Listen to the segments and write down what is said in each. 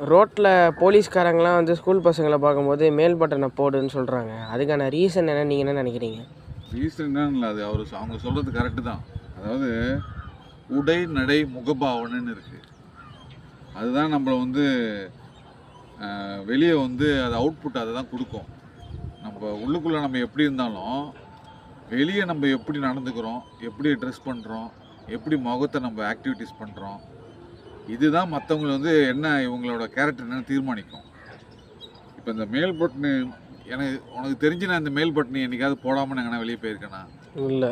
ரோட்டில் போலீஸ்காரங்களாம் வந்து ஸ்கூல் பசங்களை பார்க்கும்போது மேல் பட்டனை போடுன்னு சொல்கிறாங்க. அதுக்கான ரீசன் என்ன, நீங்கள் என்ன நினைக்கிறீங்க? ரீசன் என்னன்னு இல்லை, அது அவங்க சொல்கிறது கரெக்டு தான். அதாவது உடை நடை முகபாவனைன்னு இருக்குது. அதுதான் நம்மளை வந்து வெளியே வந்து அது அவுட்புட் அதை தான் கொடுக்கும். நம்ம உள்ளுக்குள்ளே நம்ம எப்படி இருந்தாலும் வெளியே நம்ம எப்படி நடந்துக்கிறோம், எப்படி ட்ரெஸ் பண்ணுறோம், எப்படி முகத்தை நம்ம ஆக்டிவிட்டீஸ் பண்ணுறோம், இதுதான் மற்றவங்களை வந்து என்ன இவங்களோட கேரக்டர் என்னன்னு தீர்மானிக்கும். இப்போ இந்த மேல் பட்டனு உனக்கு தெரிஞ்சு நான் இந்த மேல் பட்டனு என்னைக்காவது போடாமல் நான் எங்கன்னா வெளியே போயிருக்கேனா? இல்லை.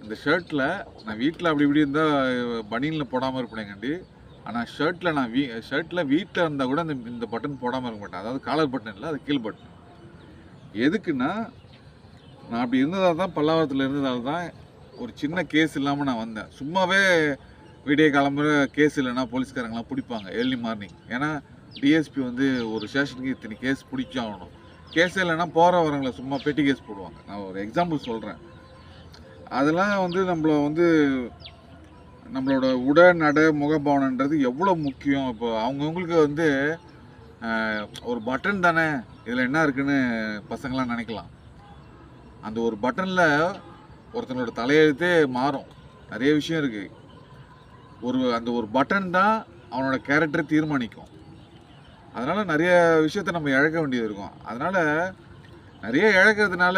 இந்த ஷர்ட்டில் நான் வீட்டில் அப்படி இப்படி இருந்தால் பனியனில் போடாமல் இருப்பேனேங்காண்டி, ஆனால் ஷர்ட்டில் வீட்டில் இருந்தால் கூட இந்த பட்டன் போடாமல் இருக்க மாட்டேன். அதாவது காலர் பட்டன் இல்லை, அது கீழ் பட்டன். எதுக்குன்னா, நான் அப்படி இருந்ததால் தான், பல்லாவரத்தில் இருந்ததால் தான் ஒரு சின்ன கேஸ் இல்லாமல் நான் வந்தேன். சும்மாவே விடிய கிளம்புற கேஸ் இல்லைன்னா போலீஸ்காரங்களாம் பிடிப்பாங்க ஏர்லி மார்னிங். ஏன்னா டிஎஸ்பி வந்து ஒரு ஸ்டேஷனுக்கு இத்தனை கேஸ் பிடிச்சாகணும். கேஸே இல்லைன்னா போகிற வரவங்களை சும்மா பெட்டி கேஸ் போடுவாங்க. நான் ஒரு எக்ஸாம்பிள் சொல்கிறேன். அதெல்லாம் வந்து நம்மளோட உடை நடை முகபாவனைன்றது எவ்வளோ முக்கியம். இப்போ அவங்கவுங்களுக்கு வந்து ஒரு பட்டன் தானே, இதில் என்ன இருக்குன்னு பசங்களாம் நினைக்கலாம். அந்த ஒரு பட்டனில் ஒருத்தனோட தலையெழுத்தே மாறும். நிறைய விஷயம் இருக்குது. அந்த ஒரு பட்டன் தான் அவனோட கேரக்டரை தீர்மானிக்கும். அதனால் நிறைய விஷயத்தை நம்ம இழக்க வேண்டியது இருக்கும். அதனால் நிறைய இழக்கிறதுனால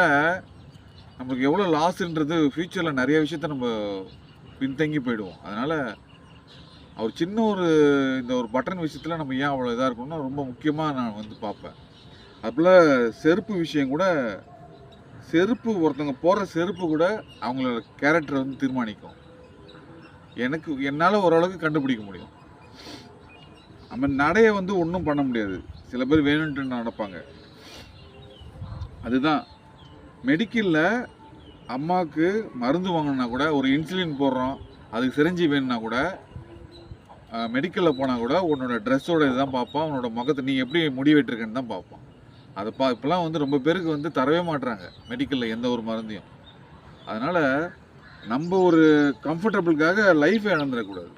நமக்கு எவ்வளோ லாஸ்ன்றது ஃப்யூச்சரில் நிறைய விஷயத்த நம்ம பின்தங்கி போயிடுவோம். அதனால் அவர் சின்ன இந்த ஒரு பட்டன் விஷயத்தில் நம்ம ஏன் அவ்வளோ இதாக இருக்கணும்னா ரொம்ப முக்கியமாக நான் வந்து பார்ப்பேன். அதுபோல் செருப்பு விஷயம் கூட, ஒருத்தவங்க போடுற செருப்பு கூட அவங்களோட கேரக்டரை வந்து தீர்மானிக்கும். என்னால் ஓரளவுக்கு கண்டுபிடிக்க முடியும். நம்ம நடையை வந்து ஒன்றும் பண்ண முடியாது. சில பேர் வேணுன்ட்டு நடப்பாங்க. அதுதான் மெடிக்கலில் அம்மாவுக்கு மருந்து வாங்கினா கூட, ஒரு இன்சுலின் போடுறோம், அதுக்கு சிரஞ்சி வேணும்னா கூட, மெடிக்கலில் போனால் கூட உன்னோட ட்ரெஸ்ஸோட இதுதான் பார்ப்பான். உன்னோட முகத்தை நீ எப்படி முடி வெட்டிருக்கேன்னு தான் பார்ப்பான். இப்போலாம் வந்து ரொம்ப பேருக்கு வந்து தரவே மாட்டுறாங்க மெடிக்கலில் எந்த ஒரு மருந்தையும். அதனால் நம்ம ஒரு கம்ஃபர்டபுளுக்காக லைஃபை இழந்துடக்கூடாது.